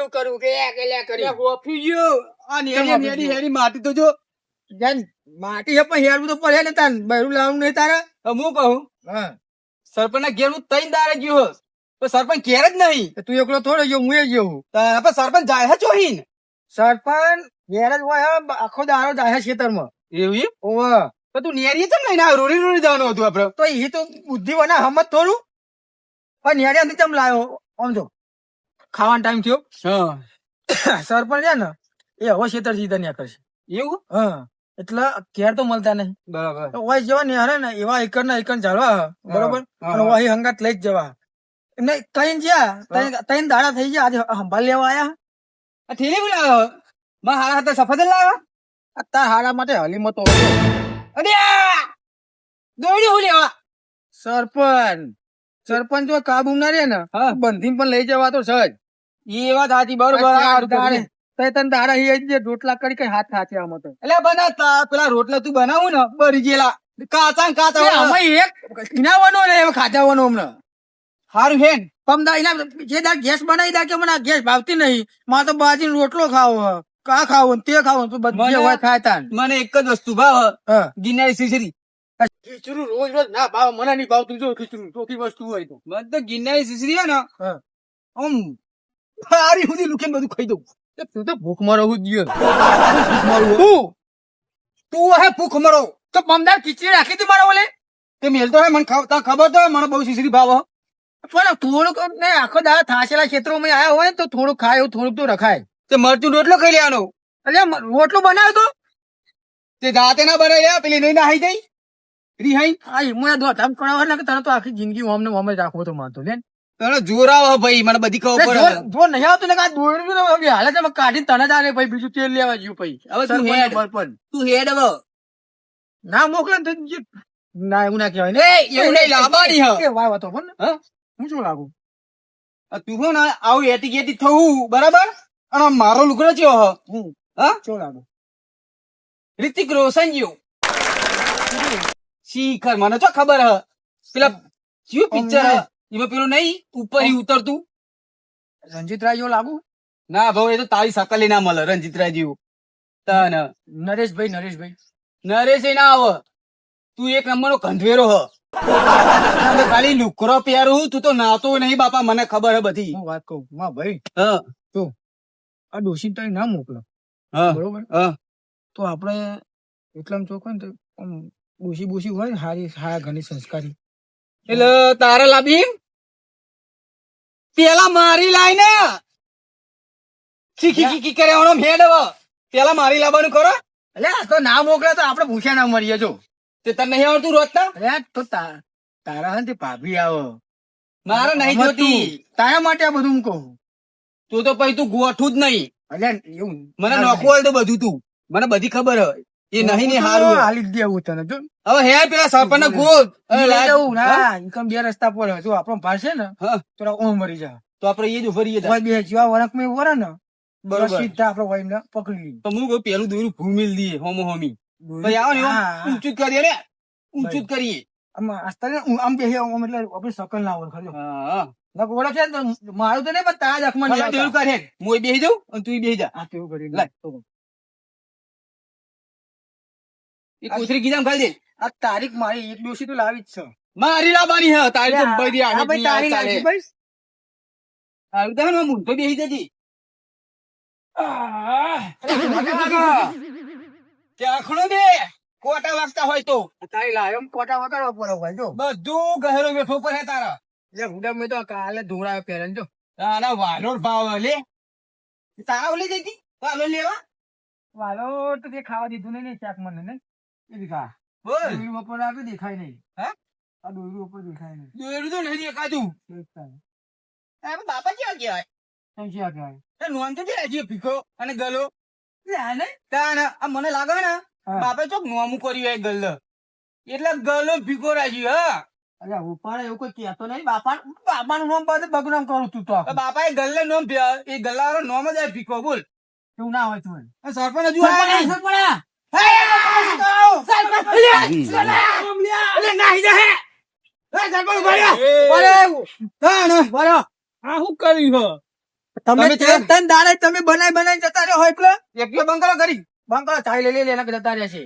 શું કરું કે કરી ઓફી ગયો આ નેડી માટી તો જો માટી હે પણ હેરવું તો પડે ને તાર બૈરું લાવવું નહીં તારે. હું કહું હા સરપંચ ના ઘેર હું તઈ દાડે ગયો તો સરપંચ ઘેર જ નહીં. તું એકલો થોડો ગયો હું એ ગયો હું. પણ સરપંચ જાય હે ચોહીન સરપંચ ઘેર જ હોય હે, આખો દાડો જાય છે ખેતરમાં. એવું ઓવે પણ તું નેરીએ ચમ નહીં ના રોડી રોડી જવાનું હતું આપડે. તો એ તો બુદ્ધિ હોય ને હમત થોડું. પણ નેડે અંદર ચમ લાવ્યો આમ જો ખાવાનો ટાઈમ થયો. હા સરપંચ છે ને એ હવે ખેતર સીધા ન્યા કરશે. એવું હા એટલે ઘેર તો મળતા નહીં. બરાબર ઓય જેવા નેહરે ને એવા એકર ના એકર ચાલવા હે, બરોબર. અને ઓય હંગાત લઈ જ જવા એમને કઈ જ્યાં તઈ દાડા થઈ ગયા. આજે સંભાળ લેવા આયા. આ થેલી બોલાવો માં હારા હાથે સફેદ લાવો તાર હારા માટે હલીમત તો અરે દોડી હું લેવા સરપંચ જો કાબુ ના રે ને હા. બંધી પણ લઈ જવા તો સજ. એ વાત સાચી બરોબર. તને દાડા જે રોટલા કરી કઈ હાથ હાથે આમ હતો. એટલે બનાતા પેલા રોટલા તું બનાવું ને બરી ગયેલા કાચા ને કાચા અમે એક ઇનાવાનો ને એમ ખાજાવાનો હમણાં હારું હેન પમદા ઇના જે દાડ ગેસ બનાવી દા કે મને આ ગેસ ભાવતી નહીં. માં તો બાજી રોટલો ખાવો હે, કા ખાવો ને તે ખાવો તો બધું હોય ખાય તાન. મને એક જ વસ્તુ ભાવ હા ગિનારી સીસરી ખીચડું રોજ રોજ ના ભાવ મને નહીં ભાવતું. જો ખીચડું ચોખ્ખી વસ્તુ હોય તો મને તો ગિનારી સીસરી હે ને હા. આમ હારી સુધી લુખીને બધું ખાઈ દઉં. તું તો ભૂખ મરો હું દિયો તું હે ભૂખ મરો તો પમદાર ખીચડી રાખી દી મારો ઓલે. તે મેલ તો હે મને ખબર તો હે, મને બહુ સીસરી ભાવ હે. પણ થોડુંક ને આખો દાડા થાચેલા ક્ષેત્રોમાં આયા હોય ને તો થોડુંક ખાય એવું થોડુંક તો રખાય. તે મરચું રોટલો ખાઈ લેવાનો. એટલે રોટલો બનાવ્યો તો તે જાતે ના બનાવ્યા પેલી નહીં નાહી જાય રિહાઈ હા મને ધોધામ કરાવવા એટલે તને તો આખી જિંદગી ઓમને ઓમે જ રાખવો તો માનતો લે. તને જોર આવે ભાઈ મને બધી ખબર પડે. જો નહીં આવતું ને કાંઈ દોડ્યું ને હાલે તમે કાઢીને તને જ આલે ભાઈ બીજું તેલ લેવા જ્યું ભાઈ. હવે તું હેડ તું હેડ હવે ના મોકલે ને તો ના એવું ના કહેવાય ને. એવું નહીં લાવવાની હે. એ વાય વાતો પણ હા હું શું લાગુ તું હો ને આવું એટી ગેટી થવું બરાબર. અને મારો લુગડો ચેવો હ હું હા શું લાગુ રિતિક રોશન જેવું શીખર મને તો ખબર હ પેલા કયું પિક્ચર હ એમાં પેલું નહીં ઉપર ઉતરતું રંજીત રાય જેવો લાગુ. ના ભાઈ એ તો તારી શકલ ના મળે રંજીતરાય જેવું. તને નરેશભાઈ નરેશ ના આવે તું એક નંબર નો કંધવેરો હ. ખાલી લુકરો પહેરું તું તો નાતો નહીં બાપા મને ખબર હે બધી. હું વાત કહું માં ભાઈ હા આ ડોશી તો ના મોકલો હા બરોબર. હા તો આપડે એટલામાં ચોખ્ખો ને તો આમ બોસી હોય ને હારા ઘણી સંસ્કારી. એટલે તારે લાવી પેલા મારી લાઈ ને ખી કરે હેડ હવે પેલા મારી લાવવાનું કરો. એટલે આ તો ના મોકલે તો આપડે ભૂખ્યા ના મરીએ. જો તે તને નહીં આવડતું રોજતા અરે તો તારા હે ને તે ભાભી આવો મારે નહીં જોતી તારા માટે આ બધું હું કહું. તું તો પછી તું ગોઠું જ નહીં અલ્યા એવું મને નોખવું હોય તો બધું તું મને બધી ખબર હોય એ નહીં ને હારું હાલી જ દેવું તને જો હવે હે પેલા સરપંચ ના ગોળ જવું ના ઇન્કમ બે રસ્તા પર જો આપણો ભાષ છે ને હા થોડા ઓમ મરી જાય તો આપડે એ જ ઉભરીએ કોઈ બે જેવા વરખ માં વરે ને બરોબર સીધા આપડે વહીને પકડી લઈએ. તો હું કહું પેલું દોરું ભૂમિલ દઈએ હોમો હોમી ભાઈ આવો ને ઊંચું જ કરીએ ને ઊંચું જ કરીએ આમ બે આમ એટલે આપડે શકલ ના હોય ખરો હા ઓળખ છે ને મારું તો નહીં પણ તારા જખમાં નહીં દોરું કરે હું બેસી જાઉં અને તું બેસી જા. આ કેવું કરી લાય. એ કોથરી ગીધામ ખાઈ દે. આ તારીખ મારી એક દોશી તો લાવી જ છે. મારી લાવવાની હે તારી તો બધી આ ભાઈ તારી ચાલે લાવી ભાઈ હારું તો હું મૂંઢો બેસી જજી ત્યાં ખણો દે કોટા વાગતા હોય તો તારી લાવ્યો કોટા વગાડવા પડે ભાઈ જો બધું ગહેરો બેઠો પર હે તારા એટલે હુડા મેં તો કાલે ધોળા પહેરે જો તારા વાલોર ભાવ લે તારા ઓલી જઈતી વાલો લેવા વાલો તો તે ખાવા દીધું નહીં શાક મને ને એ દીખા બોલ દોરી ઉપર આપી દેખાય નહીં. હે આ દોરી ઉપર દેખાય નહીં. દોરું તો નહીં દેખાતું બાપા ક્યાં ગયા એમ શું કહેવાય નોન તો હજી ભીખો અને ગલો ને આ મને લાગે ને બાપે ચોક નોમું કર્યું હોય ગલ્લ એટલે ગલો ભીખો રાખ્યું હા. અલ્યા ઉપાડે એવું કોઈ કહેતો નહીં. બાપાનું નામ બધે બગનામ કરું તું તો બાપા એ ગલ્લે નોમ એ ગલ્લા વાળો નોમ જ આવે ભીખો બોલ તું ના હોય તું સરપંચ હજુ આવ્યા નહીં. તમે તમે ત્રણ ત્રણ દાડે તમે બનાવી જતા રહ્યો હોય એટલે એકલો બંગલો કરી બંગલો ચાઈ લઈ એના જતા રહ્યા છે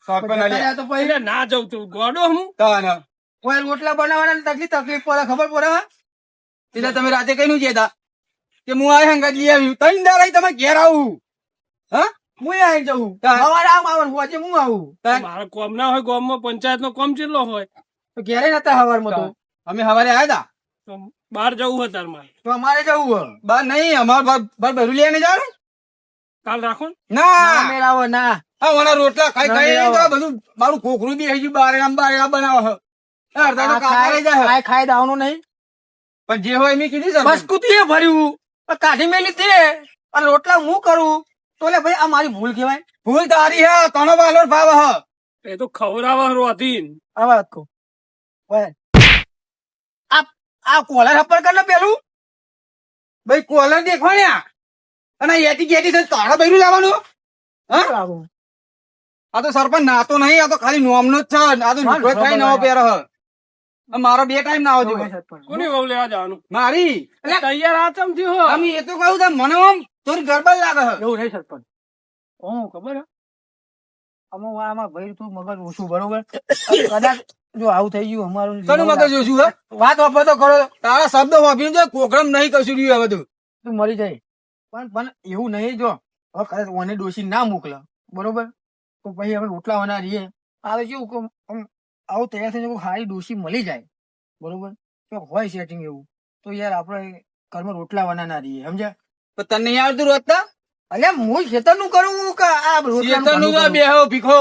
સરપંચ જતા રહ્યા તો પછી ના જવું તું ગોડો હું તાન કોઈ રોટલા બનાવવાના તકલીફ પડે ખબર પડે હા? સીધા તમે રાતે કઈ નું જેતા કે હું આ હંગાત લઈ આવ્યું ત્રણ દાડા તમે ઘેર આવું હા હું આવી જવું હા. સવારે આમ આવવાનું હોજે હું આવું તાન મારા કોમ ના હોય ગામમાં પંચાયત નો કોમ કેટલો હોય તો ઘેરે નતા હવારમાં તો અમે સવારે આવ્યા હતા તો બહાર જવું હોય તાર મારે તો અમારે જવું હોય બાર નહીં અમાર બાર ભરું લઈને જવાનું કાલ રાખો ને. ના ના મેળાવો ના હા ઓના રોટલા ખાઈ ના, ખાઈ ના. તો બધું મારું ખોખરું બી હજી બારે બનાવો છે અડધા તો કાઢાઈ જાય છે. ખાઈ દાવાનું નહીં પણ જે હોય એમ કીધી બસ કુતીએ ભર્યું પણ કાઢી મેલી તે અને રોટલા હું કરું તો લે ભાઈ આ મારી ભૂલ કહેવાય ભૂલ તારી હે તનો બાલો ભાવ હ એ તો ખવડાવવા રોતી આ વાત કહું ભાઈ આ કોલર હપ્પર કર ને પેલું ભાઈ કોલર દેખવાણ્યા અને એટી ગેટી તો તારા બૈરું લાવવાનું હા આવું. આ તો સરપંચ નાતો નહીં આ તો ખાલી નોમનો જ છે આ તો હા, લુગડો ખાઈ નવો પહેરો હ આ મારો 2 ટાઈમ ના આવજો કોની વહુ લેવા જવાનું મારી તૈયાર આ ચમ થયું હો? અમે એ તો કહું છે મને આમ થોડી ગરબડ લાગે હ એવું નહીં સરપંચ હું ખબર હે? આમાં ભાઈ તું મગજ ઓછું બરોબર કદાચ જો આવું થઈ ગયું અમારું તને મગજ ઓછું હે વાત વાપરો તો કરો તારા શબ્દ વાપરીને જો કોકરમ નહીં કશું રહ્યું હવે બધું તું મરી જાય પણ એવું નહીં જો હવે કદાચ ઓને ડોસી ના મોકલે બરોબર તો પછી આપણે રોટલા વના રહીએ આ તો કેવું કે આમ આવું તૈયાર થઈને કોઈ સારી ડોસી મળી જાય બરોબર તો હોય સેટિંગ એવું તો યાર આપણે ઘરમાં રોટલા વના ના રહીએ સમજ્યા પણ તને નહીં આવતું રોજતા અલ્યા હું ખેતર નું કરું કે આ શેતરનું તો રોટલા બેહો ભીખો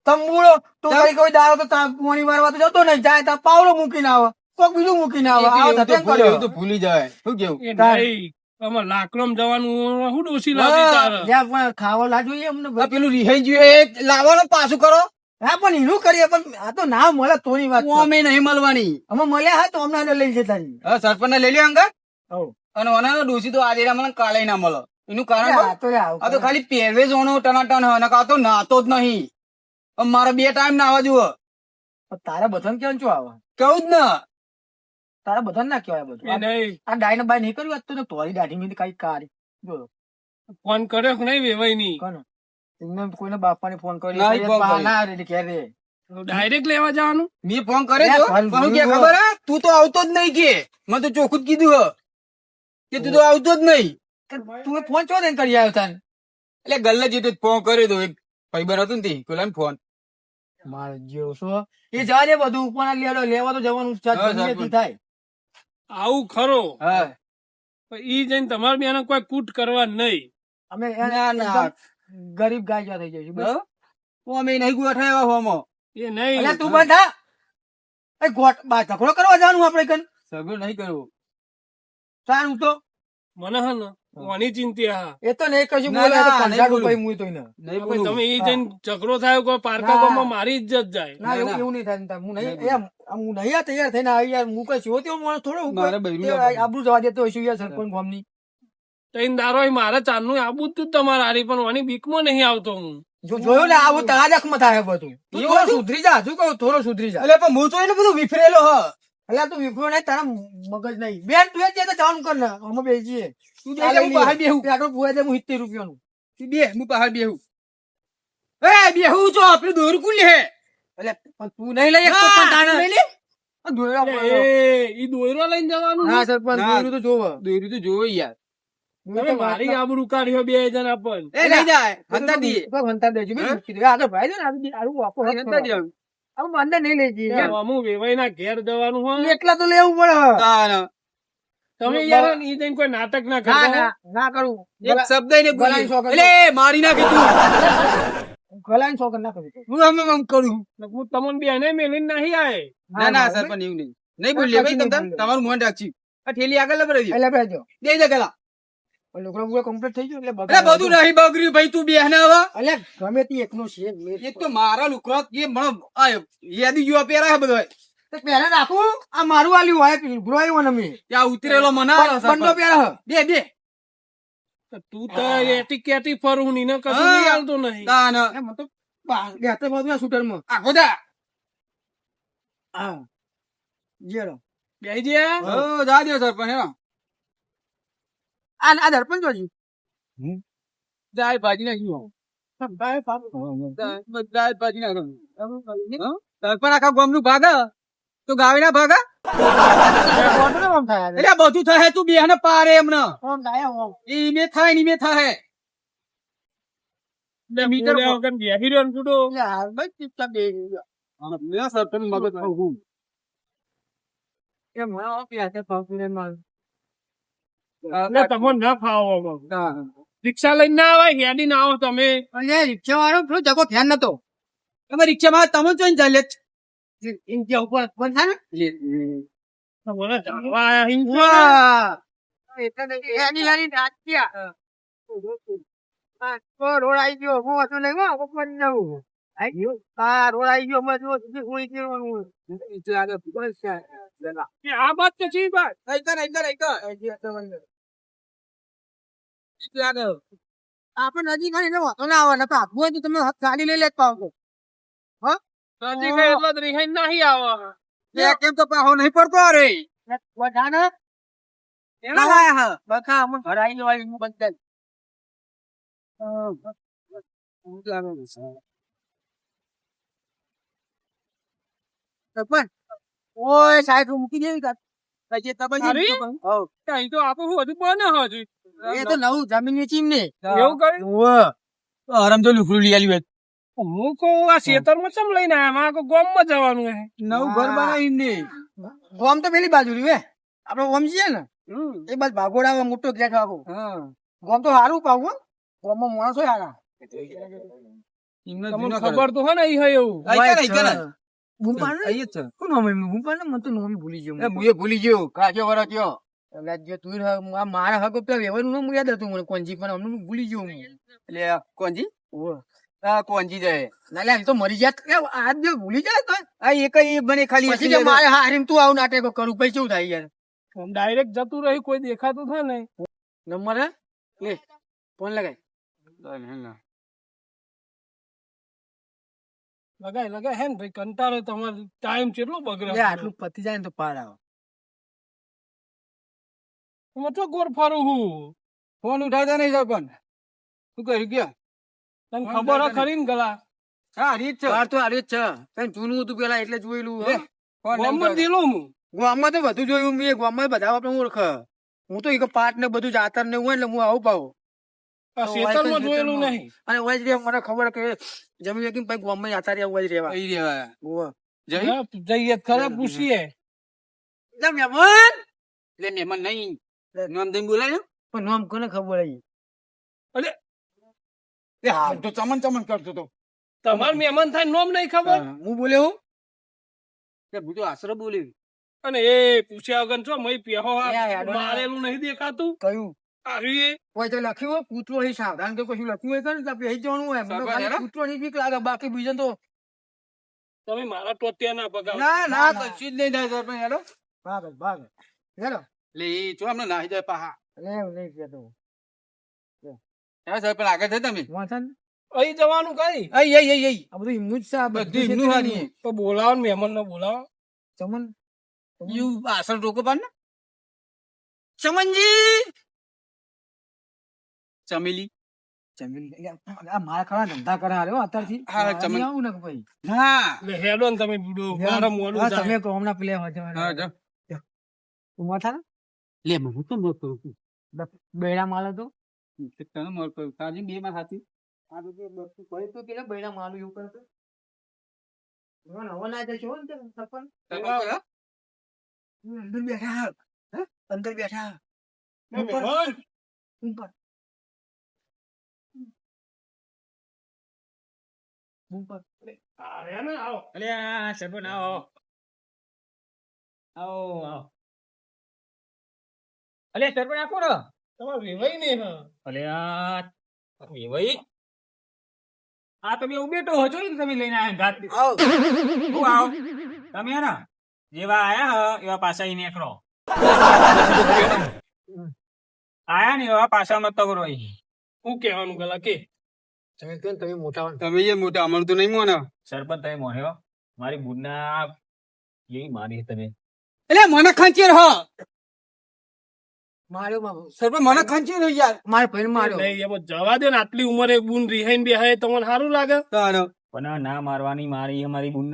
તંબુડો તું કઈ કોઈ દાડો તો પાણી વારવા તો જતો નહીં જાય ત્યાં પાવડો મૂકીને આવે કોક બીજું મૂકીને આવે આવો એવું તો ધતેમ ભૂલી- એવું કર્યો. તો ભૂલી જાય શું કેવું એ નહીં આમાં લાકડમ જવાનું હું ડોસી લાવી હા. તારે જ્યાં પણ ખાવા લાજો અમને આ પેલું રિહાઈ ગયું એ લાવવાનું પાછું કરો હા પણ એનું કરીએ પણ આ તો ના મળે તોની વાત છે. અમે નહીં મળવાની અમે મળ્યા હા તો અમને લઈ જતા રહીએ. હવે સરપંચ ને લઈ લ્યો અંગત હઉ. અને ઓનાનો ડોસી તો આજે મને કાલે ના મળે એનું કારણ આ કહું? તો લે આવું આ તો ખાલી પહેરવેજ ઓનો ટનાટન હોય ને આ તો નાતો જ નહીં હવે મારે 2 ટાઈમ નાવા જુઓ પણ તારા બધાને કેમ છો આવે કેવું જ ને તારા બધાને ના કહેવાય એ બધું નહીં આ ડાય બાય નહીં કર્યું આજ તો તોરી દાઢી મીંધી કઈ કાઢી બોલો ફોન કર્યો કે નહીં વેવાઈ ની કોનો એમને કોઈને બાપાને ફોન કર્યો ના, ઈ ફોન કર્યો. ના રે ઘેર રે ડાયરેક્ટ લેવા જવાનું મેં ફોન કરે તો લે, પણ કે ખબર હે તું તો આવતો જ નહીં કે મેં તો ચોખ્ખું જ કીધું હે કે તું તો આવતો જ નહીં તું ફોન ચો દઈને કરી આવ્યો તાન એટલે ગલ્લે જીતો ફોન કર્યો તો એક ભાઈબંધ હતું ને તે પેલા ફોન મારે જેવો છો એ જવા દે બધું ઉપર લેવા તો જવાનું છે. હા, જલ્દી સરપંચ. થાય આવું ખરો હા પણ ઈ જઈને તમારે બેને કોઈ કૂટ કરવા નહીં અમે ના, ના. એકદમ ગરીબ ગાય થઈ જઈશું બસ. હું અમે નહીં ગોઠાય હોમો એ નહીં અલ્યા તું બંધ હા એ ગોટ બા ઝઘડો કરવા જવાનું આપણે કન સગું નહીં કરવું સારું તો મને હે ને કોની ચિંતા હા એ તો નહીં કશું ના, બોલે એ તો ના, 50 નહીં બોલું. રૂપિયા મુય તોય ને. નહીં ભાઈ બોલું તમે ઈ જઈને ઝઘડો થાય કોઈ પારકા ના. ગામમાં મારી ઇજ્જત જાય ના ના, એવું ના. એવું નહીં થાય ને તાર. હું નહીં નહીં, હું નહીં આ તૈયાર થઈને આવી યાર હું કઈ છો તેવો માણસ થોડો ઉપર. મારે બૈરું તે લાવવાનું. આબરૂ જવા દેતો હશું યાર સરપંચ ગામની. તઈને દારો એ મારે ચાંદનું આબુ જ તું તમારે હારી પણ વાની બીકમાં નહીં આવતો હું જોયું ને આવું તારા જખમાં થાય બધું તું એવું થોડો હતું? સુધરી જા શું કહું થોડો સુધરી જા એટલે પણ હું તો એને બધું વિફરેલો હ એટલે તું વિફરો નહીં તારા મગજ નહીં બેન તું એ જ જવાનું કર ને અમે બેસીએ તું આ બે લઈ હું બહાર લઈએ. બેહું પેટ્રોલ પુરાઈ દે હું 70 રૂપિયાનું તું બે હું બહાર બેહું એ બેહું છો આપણે દોર કુલ હે એટલે પણ તું નહીં લઈ શકતો પણ તાણે આ દોયડા પડ્યો. એ ઈ દોયરો લઈને જવાનું ના સરપંચ ના. દોયડું તો જોવે. દોર્યું તો જોવો યાર તમે મારી આબરૂ કાઢ્યો 2 જણા પણ એ નહીં જાય હંતા દીએ તો વંતા દેજો મેં મૂકી દે. આગળ ભાઈ છે ને આવું વાપરો હાથ હંતા કરો. દે આવું અંદર નહીં લઈ જઈએ યાર. અમુક વેવાઈના ઘેર જવાનું હોય એટલા તો લેવું પડે તાન તમે યાર ઈ જઈને કોઈ નાટક ના ના કરતા ના ના કરું એક શબ્દ ને ગલાની શોખ એટલે મારી નાખે તું ગલાની શોખ ના કરું હું આમ કરું હું તમને બેને મેલીને નહીં આય ના ના સરપંચ એવું નહીં નહીં બોલીએ ભાઈ તમ તમારું મોન રાખજી આ ઠેલી આગળ લબડી એટલે બેજો દે દે ગલા લોકો પૂરો કમ્પ્લીટ થઈ ગયો એટલે અરે બધું નહીં બગડ્યું ભાઈ તું બેહને હવે એટલે ગમે તે એકનો છે મેં એક તો મારા લુકરો એ મને આ યાદી જેવા પહેરા હે બધો તો પહેલા રાખું આ મારું આલ્યું હોય ભૂરો આવ્યો ને મેં ત્યાં ઉતરેલો મના બંડો પહેરા બે બે તું તો એટી કેટી ફરું ની ને કશું હા. નહીં આવતો નહીં તાન એમ તો બેતે બધું શૂટર માં આખો દા હા જેરો બેહી જા ઓ જા દે સરપંચ હે આ દર્પણ જોજી. દાળ ભાજી નાખી ભાઈ બાપ. દાળ ભાજી નાખો પણ આખા ગામ નું ભાગ તો ગાવી ના ભાગ મોટું ને આમ થાય. એટલે આ બધું થાય તું બે ને પારે એમને આમ થાય આમ. ઈમે થાય ને ઈમે થાય મીટર વગર બેસી રહ્યો ને છૂટો. એટલે હાલ બસ ચૂપચાપ બેસી ગયો. એ મને આમ પ્યાસે ફાફડીને મારું. એટલે તમને ના ફાવો રિક્ષા લઈને ના આવે હેડી ના આવો તમે. અલ્યા રિક્ષાવાળો પેલો જગો ધ્યાન નતો. તમે રિક્ષામાં તમે જોઈને ચાલે ઇન્ડિયા ઉપર બંધ થાય ને. મને જાણવા આયા હિંચો. વાહ! એટલે નહીં, એની હારી નાચ્યા. તો રોડ આઈ ગયો હું હતો નહીં હો, ઉપર નવું આઈ ગયો. હા રોડ આઈ ગયો અમે જો સુધી કોઈ કેવાનું બસ કે આ બાત તો છી બાત. આપણે નજીક આવી એટલે વાંધો ના આવે ને ભાગવું હોય તો તમે ગાડી લઈ લેત પાવ છો. નજીક હોય એટલે જ રિહાઈ નહીં આવે. કેમ તો પાહો નહીં પડતો રે વધારે એના લાયા હા બકા અમે ઘર આઈ ગયો હું બંધ પણ ઓય સાહેબ મૂકી દેવી કાં પછી તમે અરે? અહીં તો આપણે બધું બને હજુ. એ તો નવું જમીન વેચી ને એવું કર્યું હરમ તો લુકડું લઈ આલ્યું હું કહું આ ખેતરમાં ચમ લઈને આયા મારે કોઈ ગામમાં જવાનું હે. નવું ઘર બનાવી ને ગોમ તો પેલી બાજુ રહ્યું હે આપડે ગોમ છીએ ને એ બાજુ ભાગોડા મોટો ગેટ વાગો ગોમ તો સારું પાવું ગોમમાં માણસો સારા તમને ખબર તો હે ને ઈ હે એવું. ભૂપાલ આઈ જ છે કોણ નામ એમનું ભૂપાલ ને મને તો નામ ભૂલી ગયો એ મુએ ભૂલી ગયો કાચો વરો કયો એટલે જે તું આ મારા હકો પેલા વ્યવહારનું નામ યાદ હતું મને કોંજી પણ હમણાં ભૂલી ગયો હું એટલે કોણજી ઓવે. આ કોણજી જાય ના લે, તો મરી જાત આજ જે ભૂલી જાય તો આ એક ઈ બને ખાલી પછી કે મારે હારીમ તું આવું નાટકો કરું પછી શું થાય યાર આમ ડાયરેક્ટ જતું રહ્યું કોઈ દેખાતું થાય ને. નંબર હે લે ફોન લગાય લગાય હે ને ભાઈ કંટાળો તમારો ટાઈમ કેટલો બગડે. લે આટલું પતી જાય ને તો પાર આવે હું તો ગોર ફરું હું. ફોન ઉઠાવતા નહીં સરપંચ શું કર્યું ગયા તને ખબર હે ખરી ને ગલા. હા રીત છે પાર તો હારી જ છે કઈ જૂનું હતું પેલા એટલે જોયેલું હે. ફોન ગામમાં દિલું હું. ગામમાં તો બધું જોયું મેં ગામમાં બધા આપણે ઓળખ હું તો એક પાટ ને બધું જાતર ને હોય એટલે હું આવું પાવું આ ખેતરમાં જોયેલું નહીં. અને ઓય જ રે મને ખબર કે જમીન કે ભાઈ ગામમાં જાતા રહ્યા ઓય જ રહેવા અહીં રહેવા ઓવે. હા, જઈએ ખરા પૂછીએ. લે મહેમાન એટલે મહેમાન નહીં નામ દઈને બોલાય પણ નામ કોને ખબર હઈ એ હા તો ચમન કરતો તો તમાર મહેમાન થાય નોમ નહીં ખબર. હું બોલ્યો હું તે બધું આશરો બોલ્યું અને એ પૂછ્યા વગર છો મય પેહો મારેલું નહીં દેખાતું. કયું આર્યું એ કોઈ તો લખ્યું હોય કૂતરો અહીં સાવધાન કે કશું લખ્યું હોય કરે તો પહેરી જવાનું હોય મને તો ખાલી હેરા? કૂતરો ની બીક લાગે બાકી બીજા તો તમે મારા ટોટિયા ના પગાવ. ના કશું જ નહીં થાય સરપંચ હેલો ભાગ હેલો એટલે એ જો અમને નાહી જાય પાહા લે નહીં કહેતો હા સરપંચ આગળ છે તમે વાંચન અહીં જવાનું કઈ અહીં આ બધું એમનું જ છે આ બધું બધું એમનું છે હારી તો બોલાવો ને મહેમાન ને બોલાવો. ચમન યુ આસન રોકો પાડ ને ચમનજી ચમેલી ચમેલી આ મારા ખરા ધંધા કરે હારે હો અત્યારથી હા, મારા ચમન. નહીં આવું ને કે ભાઈ ના એટલે હેડો ને તમે બીડો મારા મોડું હા, થાય. તમે કહો હમણાં પેલા હા વાંચવા જો તું માથા ને લે હું તો મોર કરું છું બેડા માલ હતો તને મોર કરું તાજી બે માં હાથી આ તો ભાઈ તો પેલા બેડા માલ એવું કરતો હવે ના જશો ને તે સરપંચ અંદર બેઠા હે અંદર બેઠા મહેમાન, ઉપર ઉપર આર્યા ને આવો. અલે આ સરપંચ આવો આવો આવો અલે સરપંચ આ કોણ તમારે વેવાઈ ને હા. અલે આ ભાઈ આ તમે ઉમેટો હજો ને તમે લઈને આયા ઘાટ હું આવો તમે હે ને જેવા આયા હ એવા પાછા ઈ નીકળો આયા ને એવા પાછા મત કરો હું કહેવાનું ગલા કે તમે કહો ને તમે મોટા તમે એ મોટા અમારું તો નહીં મોને સરપંચ તમે મોન્યો મારી બુડના એવી મારી તમે એટલે મને ખંચેર હ માર્યો સરપંચ મને ખંચી રહ્યો યાર. મારા ભાઈને માર્યો. નહીં, એમાં જવા દે ને, આટલી ઉંમરે બુન રિહાઈને બેહાય તમને સારું લાગે? તારો. પણ આ ના મારવાની મારી અમારી બુન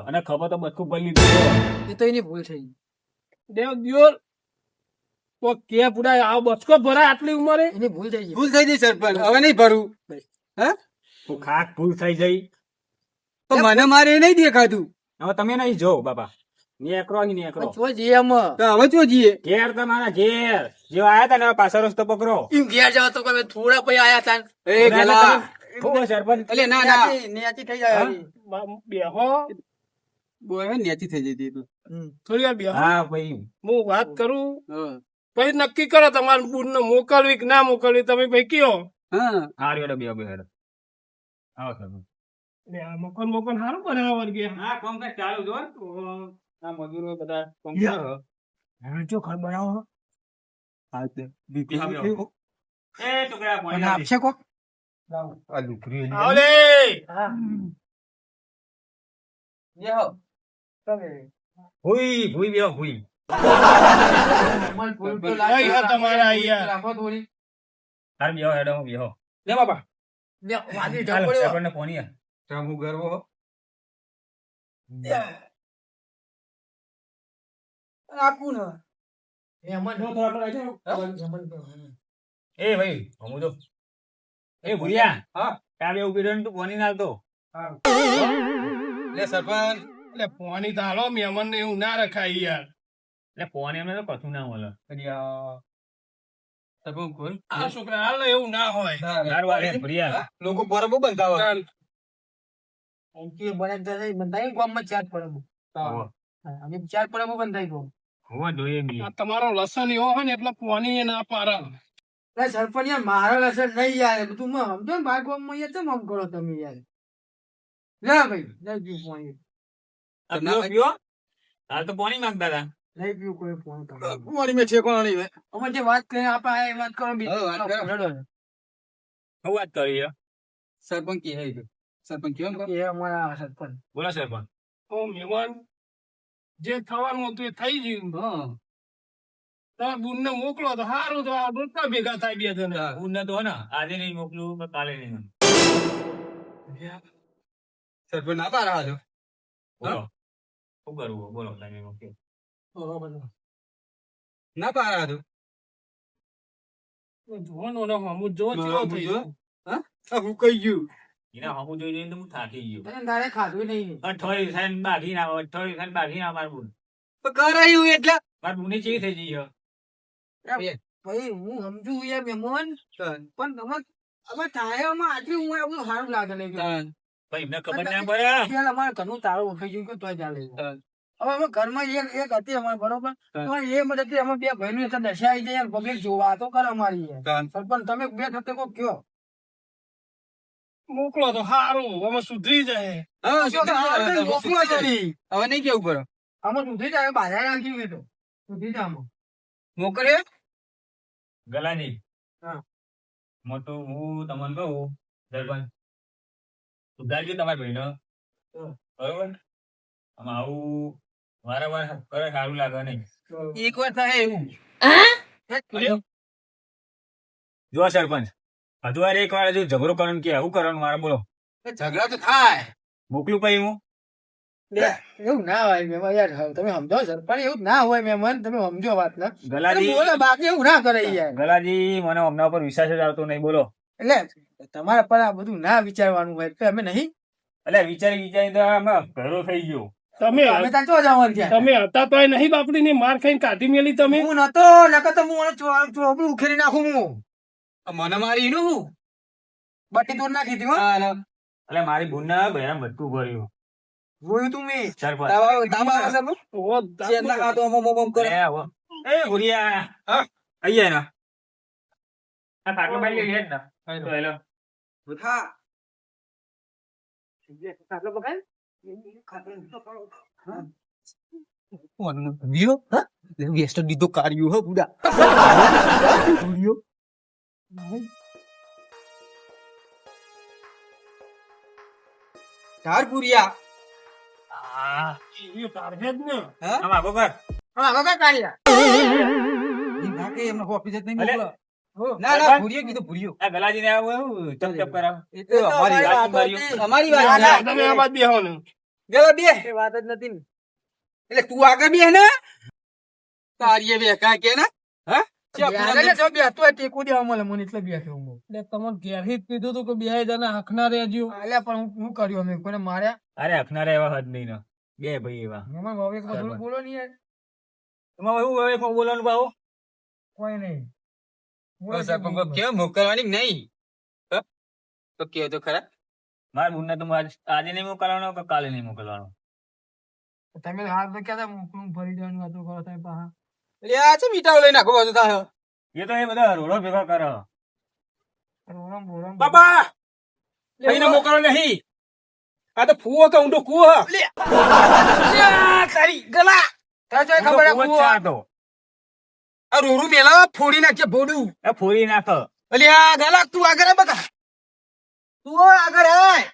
અને ખબર તો બધું પડી લીધું. એ તો એની ભૂલ થઈ. દેવ દિયોર તો કે પુડા આ બચકો ભરાય આટલી ઉંમરે? એની ભૂલ થઈ ગઈ. ભૂલ થઈ ગઈ સરપંચ, હવે નહીં ભરું. તું ખાક ભૂલ થઈ જઈ. તો મને મારે એ નહીં દેખાતું. હવે તમે નહીં જો બાપા, નેકરો અહીં નેકરો. જો જઈએ અમે. તો હવે જો જઈએ. ઘેર તમારા ઘેર જે આયા તા ને હવે પાછો રસ્તો પકડો. એમ ઘેર જાવ તો કોઈ થોડા પૈ આયા તા. એ ગલા. ઓ સરપંચ, અલે ના ના. નેચી થઈ જાય. બેહો, બોય નેચી થઈ જતી તું. થોડી વાર બેહો. હા ભાઈ, હું વાત કરું હા. પછી નક્કી કરો તમારા બુન ને મોકલવી કે ના મોકલવી. તમે ભાઈ કયો હા. હારી હેડો બે હેડો. આવો સરપંચ. આ મોકલ સારું બનાવવા વર્ગે. હા કોમ કાજ ચાલુ જો. આ મજૂરો બધા કોમ યા. કરો. જો ઘર બનાવો. હા તે. એ ટુકડા અને પાણી આપી. આપશે કોક. આ લુકરી. આવો લે. હા. હુઈ હુઈ બેહો હુઈ. કઈ હા તમારા અહીંયા? રાખો થોડી. તાર બેહો હેડો હું બેહો. લે બાપા. લે, વાદી ચાલો ઢપડ્યો. સરપંચને પાણી આપ. ચામુ ગરવો. રાખું ને. એમાં જો તો આપણે જમણ તો. એ ભાઈ હમું તો. એ ભુરિયા, હા. તારે ઉભી રહીને તું પાણી ના આલતો. લે સરપંચ. એટલે પાણી તો હાલો, મહેમાન ને એવું ના રખાય યાર. એટલે પાણી અમને તો કશું ના મળે. સરપંચ કોણ? આ છોકરા હાલ એવું ના હોય. તારું આ રે ભુરિયા. લોકો બરાબર બંધાવા. ચાલ. ઓકે બને તો બંધાઈ ગામમાં ચાર પડે. હોવે. અમે ચાર પડે બંધાઈ ગયો. હોવે જોઈએ બી. આ તમારો લસણ એવો હોય ને એટલે પાણી એ ના પારા. એટલે સરપંચ યાર મારો અસર નહીં યાર બધું માં સમજો ને બાર ગામમાં યાર કેમ આમ કરો તમે યાર. ના ભાઈ નહીં પીવું પાણી. આ પીવો પીવો. હાલ તો પાણી માંગતા હતા. નહીં પીવું કોઈ પાણી તમારે. કુંવારી મેં ઠેકાણો નહીં હોય. અમે જે વાત કરીને આપણે આ વાત કરો બીજું. હા, વાત કરો. રડો. શું વાત કરી છે? સરપંચ કે હે. સરપંચ કેમ કરો? એ અમારા સરપંચ. બોલો સરપંચ. તો મહેમાન જે થવાનું હતું એ થઈ ગયું. હા. તમે બુનને મોકલો તો સારું, તો આ રોટલા ભેગા થાય બે જણા. ઉન્નત તો હો ને આજે નહીં મોકલું કે કાલે નહીં. સરપંચ ના પારા છો. બોલો શું કરવું બોલો તમે મોકલો. ના પારા છો. જોવાનું ને હમું જો ચેવો થઈ ગયો. હા? આ હું કઈ ગયું. એના હમું જોઈ જોઈને તો હું થાકી ગયો. તને તારે ખાધું નહીં. અઠવાડિયું થાય ને બાકી ના આવે, અઠવાડિયું થાય ને બાકી ના માર બુન. તો કરાયું એટલે. માર બુની ચેવી થઈ ગઈ છે. ભાઈ હું સમજુ યાર મહેમાન પણ તમે અમે ટાયરમાં આટલી હું આ બધું સારું લાગે નહીં. ભાઈ એમને ખબર ના પડે. પેલા અમારે ઘરનું તારું ઓળખાઈ ગયું કે તોય ચાલે. હવે અમે ઘરમાં એક હતી અમારે બરોબર. તો એ મદદ અમે બે ભાઈનું એક દશા આવી જાય પબ્લિક જોવા તો કરે અમારી યાર. સરપંચ તમે બે થતે કોક કયો. મોકલો તો સારું, અમે સુધરી જાય. હા, મોકલો જરી. હવે નહીં કેવું પડે. અમે સુધરી જાય બાધા રાખ્યું એ તો સુધરી જાય અમે. મોકલે. ગલાજી હા. મોટું હું તમને કહું સરપંચ સુધારજો તમારા ભાઈનો. બરોબર. આમાં આવું વારંવાર કરે સારું લાગે નહીં. એક વાર થાય એવું. જો સરપંચ હજુ વાર એક વાર હજુ ઝઘડો કરવાનું કે આવું કરવાનું મારે બોલો. ઝઘડા તો થાય. મોકલું પછી હું. એવું ના હોય મહેમાન યાર તમે સમજો સરપંચ એવું ના હોય મહેમાન તમે સમજો વાત ને. ગલાજી બોલો બાકી એવું ના કરે યાર. ગલાજી મને હમણાં પર વિશ્વાસ જ આવતો નહીં બોલો. એટલે તમારા પર આ બધું ના વિચારવાનું હોય એટલે અમે નહીં. એટલે વિચારી વિચારી તો આમાં ઘરો થઈ ગયો. તમે અમે ત્યાં ચો જવાનું ત્યાં. તમે હતા તોય નહીં બાપડી ની માર ખાઈને કાઢી મેલી તમે. હું નતો નકર તો હું ચોપડું ઉખેરી નાખું હું. મને મારી નું હું. બટ્ટી તોડ નાખી હતી હો. એટલે મારી ભૂનના બહેરા બધું કર્યું. જોયું તું મેં. સરપંચ ઓ, દાખલો. લે આવો. એ ભૂરિયા અહીંયા ના આ પાટલો બાઈ લઈ હેડ ના તો હેલો. હા. વેસ્ટ દીધો કાર્યું હો બુડા. ધારપુરિયા. એ તારે જ ને. આમ આગો કર. હા હવે કાઢ્યા. એ એમને ઓફિસે જ નહીં અલે. મોકલો. હો. ના ના ભૂર્યો કીધું ભૂર્યો. આ ગલાજીને આવું એવું ચપ ચપ કરાવે. એ તો અમારી વાત હતી. અમારી ના, વાત ના, છે. તમે આ બાદ બેહો ને. ગેલા બે એ વાત જ નથી ને. એટલે તું આગળ બે ને તારી બે કાંઈ કે ને હા આગળ જો બેસતો હોય ટેકો દેવા મળે મને એટલે બેઠો હું. એટલે તમને ઘેરથી જ કીધું તું કે બે જણા હકના રહેજો. અલ્યા પણ હું કર્યું અમે કોઈને માર્યા અરે હખનારા એવા હદ નહીં ને. બે ભાઈ એવા. મમ્મા ભાવે થોડું બોલો નહીં યાર. એમાં એવું હવે કોણ બોલવાનું ભાવ? કોઈ નહીં બસ આ પંગો કેમ મોકલવાની કે નહીં હ? તો કેવો તો ખરા મારા બુનને તો આજે નહીં મોકલવાનો કે કાલે નહીં મોકલવાનો. તમે હાથ તો ક્યાં મોકલું ફરી જવાનું વાતો કરો તમે પાછા. એટલે આ છે મીઠાઈ લઈને નાખો બધું થાય એ તો એ બધા રોડો ભેગા કરે. રોરમ બોરમ બાબા એને મોકલો નહીં. આ તો ફૂવો કે ઊંડો કૂવો હ. તારી ગલા તારે ચોય ખબર તો કૂવો જ છે આ તો. આ રોરું પેલા ફોડી નાખજે ભોડું એ ફોડી નાખ. અલી આ ગલા તું આગળ આય બકા તું આગળ આય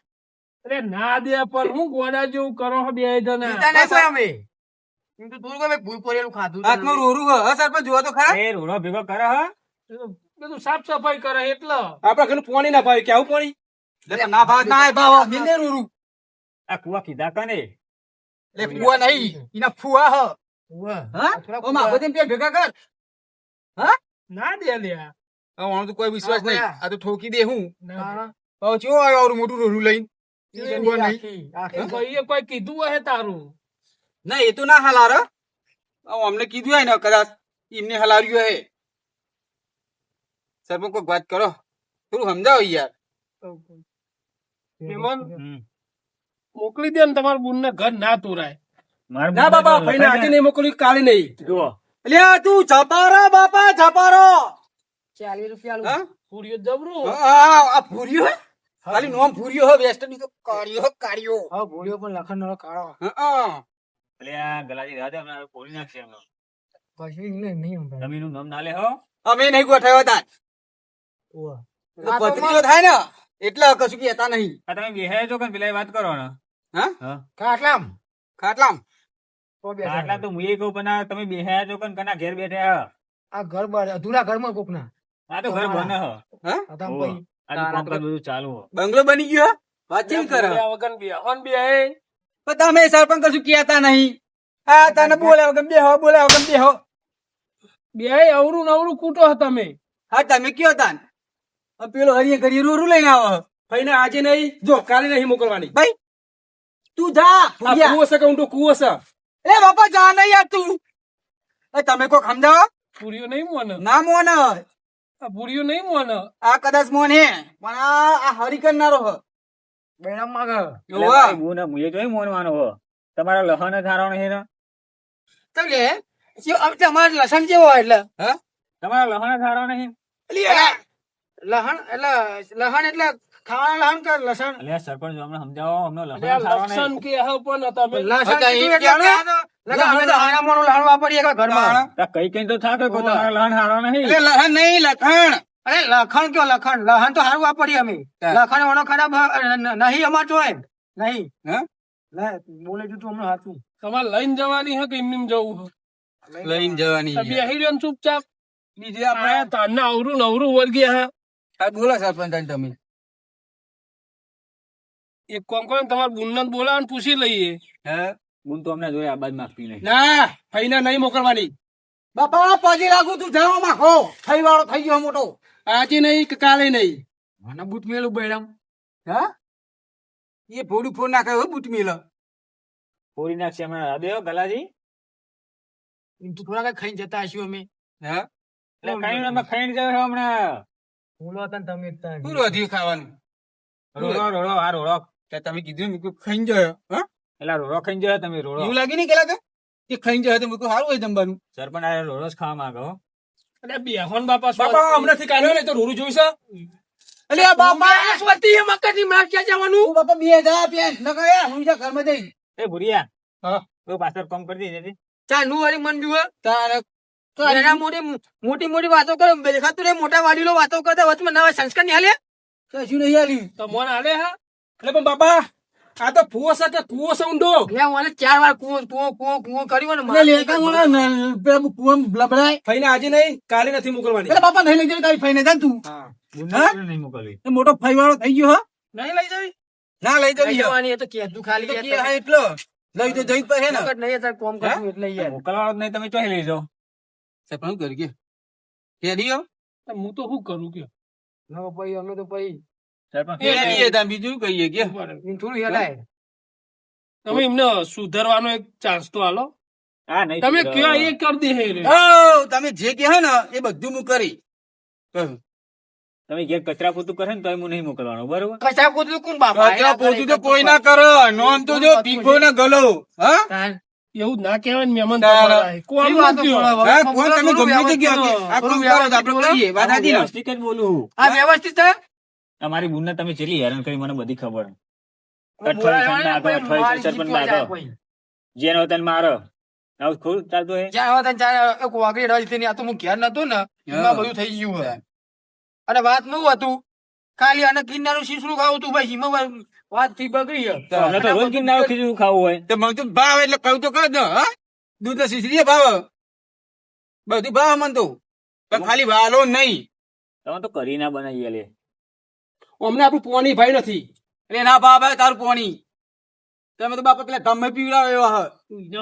અરે ના દે પણ હું ગોડા જેવું કરો છો બે જણા. પીતા નહીં કોઈ અમે. એમ તો તું કોઈ ભૂલ કરેલું ખાધું હાથમાં રોરું હ સરપંચ જોવા તો ખરા એ રોડો ભેગો કરે હા. બધું સાફ સફાઈ કરે એટલે. આપડા ઘરનું પાણી ના ભાવે કેવું પાણી ના ભાવ ના આય ભાવ મિલને રોરું આ કુવા કીધા કને. એટલે કુવા નહીં એના ફુવા હ વાહ. હા થોડા ઓ માં કુવા. બધે ભેગા કર ના દે લ્યા. આ તો કોઈ વિશ્વાસ નહીં આ તો ઠોકી દે હું હા. પાછો ચેવો આવ્યો આવરું મોટું રોરું લઈને એ કુવા નહીં આખી, આખી. એ ભાઈએ કોઈ કીધું હે તારું. ના એ તો ના હલાર અમને કીધું હોય ને કદાચ એમને હલાર્યું હે સરપંચ કોઈ વાત કરો થોડું સમજાવો યાર મહેમાન હમ. મોકલી દે ને તમારા બુન ઘર ના તોરાય. મારા ના બુનને બાપા તો ભાઈને આજે નહીં મોકલ્યું કાલે નહીં જુઓ. અલ્યા તું છપારો બાપા છપારો 40 રૂપિયા હા? આલું. પૂરીઓ જબરું. આ ફૂર્યો હે ખાલી નોમ ફૂર્યો હે વેસ્ટ ની તો કાઢ્યો હવે ભૂલ્યો પણ લખન નો કાળો હા એટલે આ ગલાજી રાધે હમણાં ફોડી નાખશે એમનો. કશું નહીં સંભળાય. તમે એનું નામ ના લે હો. અમે નહીં ગોઠવ્યો તા ઉવ્વ. પથરીઓ થાય ને એટલે કશું કહેતા નહીં આ તમે બેહાય છો કે પેલા વાત કરો ને. હા હા. ખાટલામ. ખાટલામ તો બેસાડો. આટલા તો હું એ કહું પણ આ તમે બેહાયા છો કે કના ઘેર બેઠા હ. આ ઘર બાર અધૂરા ઘરમાં કોકના. આ તો ઘર બને હ. હા આ તો આમ ઓવે. પછી આ તો કામકાજ બધું ચાલુ હ. બંગલો બની ગયો હે? વાત કેમ કરે બોલ્યા વગર બેહોન બેહે. પણ તમે સરપંચ કશું કહેતા નહીં હા તને બોલ્યા વગર બેહો બોલ્યા વગર બેહો બેહે અવરું નવરું કૂટો હો તમે. હા તમે કયો તાન પેલો હરિયે ઘડીએ રૂ લઈને આવો ભાઈને આજે નહીં જો કાલે નહીં મોકલવાની. ભાઈ તું જા ફૂગ્યા. કૂવો છે કે ઊંડો કૂવો છે. એ બાપા જા નહીં યાર તું એ તમે કોઈ સમજાવો પૂરીઓ નહીં મોને. ના મોન આ પૂરીઓ નહીં મોને. આ કદાચ મોન હે પણ આ હરી કરનારો હ બૈરામ માંગ. એટલે ભાઈ હું ને હું એ જોઈ મોનવાનો હ. તમારા લહન જ હારો નહીં ને. તો લે તમારે લસણ જેવો હોય એટલે તમારા લહન જ હારો નહીં. લહણ એટલે લહણ એટલે ખાવાના લહણ કે લસણ. એટલે આ સરપંચ અમને સમજાવો અમને લહન અલ્યા જ હારો લક્ષણ નહીં. કે હે પણ તમે. લસણ અચ્છા, કીધું એ એટલે કહેવાય? આ તો- લગા અમે તો હારામાંનું લહણ વાપરીએ કે ઘરમાં. આ કઈ કઈ તો થાકે કોઈ તમારા લહન હારો નહીં. એટલે લહન નહીં લખણ અરે લખણ કયો લખણ લહણ તો હારું વાપરીએ અમે. હા. લખણ એનો ખરાબ નહીં અમાર તો એમ નહીં. હા? લે, બોલે તું હમણાં હાચું. તમારે લઈને જવાની હે કે એમ જવું હે? લઈને જવાની આ બેહી રહ્યો ને ચૂપચાપ. બીજું આપણે આયા તારના અવરું નવરું વર્ગ્યા હે. આ બોલો સરપંચ તાન તમે એક કોમ કરો ને તમારા બુનને બોલાવો ને પૂછી લઈએ. હે બુન તો અમને જોઈ આબાદ માગતી નહીં. ના ભાઈને નહીં મોકલવાની. બાપા પગે લાગુ તું જાવ માં હો થઈ વાળો થઈ ગયો મોટો આજે નહીં કે કાલે નહીં. મને બૂટ મેલું બૈરામ. હા એ ભોડું ફોન નાખે હો બુટ મેલ ફોડી નાખશે હમણાં રાધે હો ગલાજી. એમ તો થોડા કઈ ખાઈને જતા હશું અમે. હા એટલે ખાઈને અમે ખાઈને જાય છે હમણાં. બોલો હતા ને તમે જ ત્યાં. શું વધ્યું ખાવાનું રોડો રોડો આ રોડો. તે તમે કીધું મેં કીધું ખાઈને જાય હા એટલે રોડો ખાઈને જાય તમે રોડો. એવું લાગે નહીં કે લાગે કે ખાઈને જાય તો મેં કીધું સારું હોય જમવાનું સરપંચ આ રોડો જ ખાવા માંગો. અરે બેહોન બાપા બાપા હમણાંથી કાઢ્યો ને તો રોરું જોઈશે અલે આ બાપા સ્વતી એ મક્કડી માં ક્યાં જવાનું? તું બાપા 2000 પેન ન ગયા હું જા ઘરમાં જઈ એ ભુરિયા હા તો પાછળ કામ કરી દેજે. ચાનું વાળી મન જુઓ. તારે તો એના મોટી મોટી વાતો કરો દેખાતું રે મોટા વાડીલો વાતો કરતા વચમાં નવા સંસ્કાર ની હાલે. કશું નહીં આલ્યું તો મોન આલે હા. એટલે પણ બાપા આ તો ફુવો છે કે કુવો છે ઊંડો લે મને 4 વાર કુવો કર્યો ને મારે. ફઈને આજે નહીં કાલે નથી મોકલવાની એટલે બાપા નહીં લઈ જવી તારી ફઈને જા ને તું નહીં મોકલવી. એ મોટો ફઈ વાળો થઈ ગયો હા નહીં લઈ જવી ના લઈ જવી લઈ હે. જવાની એ તો કહેતું ખાલી તો કે કે હે એટલો લઈ તો જઈ જ પડે ને નકર નહીં તાર કોમ કરતું એટલે યાર. મોકલવાનો જ નહીં, તમે ચોહી લઈ જાઓ. સાહેબ શું કરી ગયા કેરી હો હું તો શું કરું કે ના પછી અમે તો પછી સરપંચ કેરી હે તાર બીજું કહીએ કે એમ થોડું યાદ આવે. તમે એમને સુધારવાનો એક ચાન્સ તો આલો હા નહીં તમે સુધરો. કયો એ કરી દે હે રે. ઓ તમે જે કહે ને એ બધું હું કરી કહ્યું. તમે ઘેર કચરા પોતું કરે ને તો હું નહીં મોકલવાનો, બરોબર? કચા પોતું કોણ બાપા કચરા પોતું તો કોઈ ના કરે નોમ તો જો ભીખો ને ગલો હા તાન. એવું ના કહેવાય ને મહેમાન તારા. તમારા. કોણ કેવી વાતો મૂક્યો? કરો? હા, ફોન તમે થોડું ગમે તે કહો કે વ્યવસ્થિત આ કામ કરો તો આપણે કરીએ વાત સાચી ને વ્યવસ્થિત જ બોલું. આ વ્યવસ્થિત છે અમારી બુનને તમે ચેટલી હેરાન કરી મને બધી ખબર. બોલાય અઠવાડિયે ને, સંડા કોઈ આગળ, અઠવાડિયે મારી સરપંચ જીતવા જાય આગળ. કોઈ. જેનો તને મારો આવું ખોટું ચાલતું હે? જ્યાં હોય ત્યાં એક વાઘરી રજ થઈને આ તો હું ઘેર નતો ને એમાં બધું થઈ ગયું હવે. અને વાત નું હતું ખાલી અને કિન્નારું શીશડું ખાવું હતું ભાઈ એમાં વાત થી બગડી ગયો. અમને તો રોજ કિનારો ખીચડું ખાવું હોય. તો મને તો ભાવ એટલે કહું તો કહો ને હા દૂધ તો શીશડીએ ભાવ બધું ભાવ મન તો પણ ખાલી વાલો નહીં તમે તો કરી ના બનાવીએ લે. અમને આપણું પોણી ભાઈ નથી એટલે ના ભાવ આવે તારું પોણી તમે તો બાપા પેલા ગમે પીવડાવે એવા હ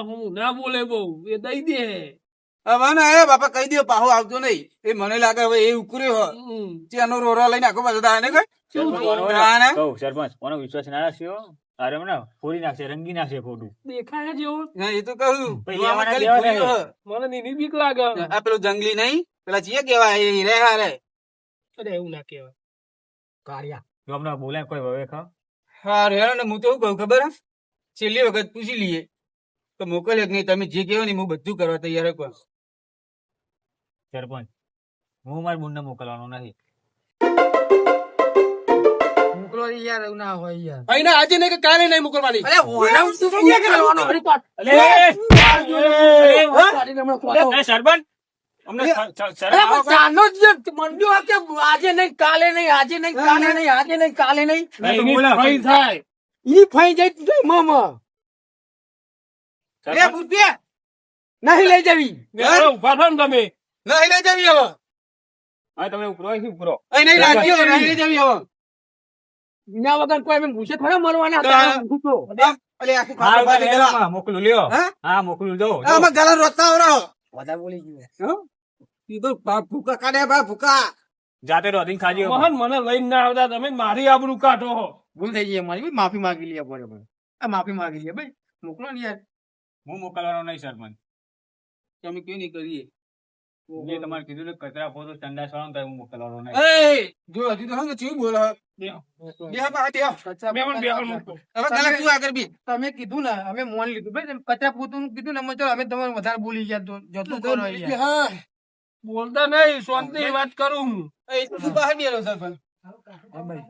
હું ના બોલે બહુ એ દઈ દે હવે ને એ બાપા કહી દો પાહો આવતો નહીં એ મને લાગે હવે એ ઉકર્યો હ હમ. ત્યાંનો રોરો લઈને આખો બધા આને કઈ કેવું સરપંચ કોનો થયું? ના, ના. કહું, સરપંચ કોનો વિશ્વાસ ના રાખ્યો? અરે મને ફોડી નાખશે, રંગી નાખશે ખોટું. દેખાય જેવું ના, એ તો કહું પછી આમાં આવાના ખાલી દેવાના ફૂલ્યો હ. મને નીની બીક લાગે આ પેલું જંગલી નહીં પેલા ચીએ કેવાય એ રે હારે અરે એવું ના કહેવાય કાળિયા. જો હમણાં બોલાય કોઈ હવે ખાવ. હા રે ને હું તો શું કહું ખબર હે? છેલ્લી વખત પૂછી લઈએ તો મોકલે કે નહીં તમે જે કહો ને હું બધું કરવા તૈયાર કહું સરપંચ હું મારી બુનને મોકલવાનો નથી. મોકલો યાર એવું ના હોય યાર. ભાઈને આજે નહીં કે કાલે નહીં મોકલવાની અરે હોના તું ક્યાં કરવાનો? અરે પાટ. અલે, અરે એ સરપંચ અમને પણ ચાનો જ જે મંડ્યો આ કે આજે નહીં કાલે નહીં આજે નહીં કાલે નહીં આજે નહીં કાલે નહીં એની ફઈ થાય ઈ ફાઈ જાય તો મામા રે ભૂપિયા નહીં લઈ જવી. હવે ઉભા થો ને તમે નહીં લઈ જવી હવે હા તમે ઉપરો અહીંથી ઉપરો. અહીં નહીં રાખ્યો નહીં લઈ જવી હવે ના વગર કોઈ એમ ઘૂસે થોડા મરવાના હા. હતા. ઘૂસો. અલે આખું હા, ખાતું બાંધી દેલા. હા, મોકલું લ્યો. હા? હા મોકલું દો આમાં ગળા રોતા આવરો વધારે બોલી ગયું. ઈ તો ભૂકા કાઢે બા ભૂકા જાતે રોધીને ખાજો. મોહન મને લઈને ના આવતા તમે મારી આબરૂ કાઢો ભૂલ થઈ ગઈ અમારી ભાઈ માફી માંગી લઈએ બરોબર. આ માફી માંગી લઈએ ભાઈ મોકલો ને યાર. હું મોકલવાનો નહીં સરપંચ. તમે કઈ નહીં કરીએ જે તમારે કીધું ને કચરા પોતું સંડાસ વાળો ને તો હું મોકલવાનો નહીં. એ જો હજી તો હમ ચીવું બોલો બેહા બા બેહા કચરા મેમન બેહાર મૂકો. હવે ગલત તું આગળ બી તમે કીધું ને અમે મોન લીધું ભાઈ તમે કચરા પોતું કીધું ને અમે ચાલો અમે તમારે વધારે બોલી ગયા તો જતું કરો યાર. હા બોલતા નહીં શાંતિ વાત કરું હું એ તો તું બહાર બેરો સરપંચ હા ભાઈ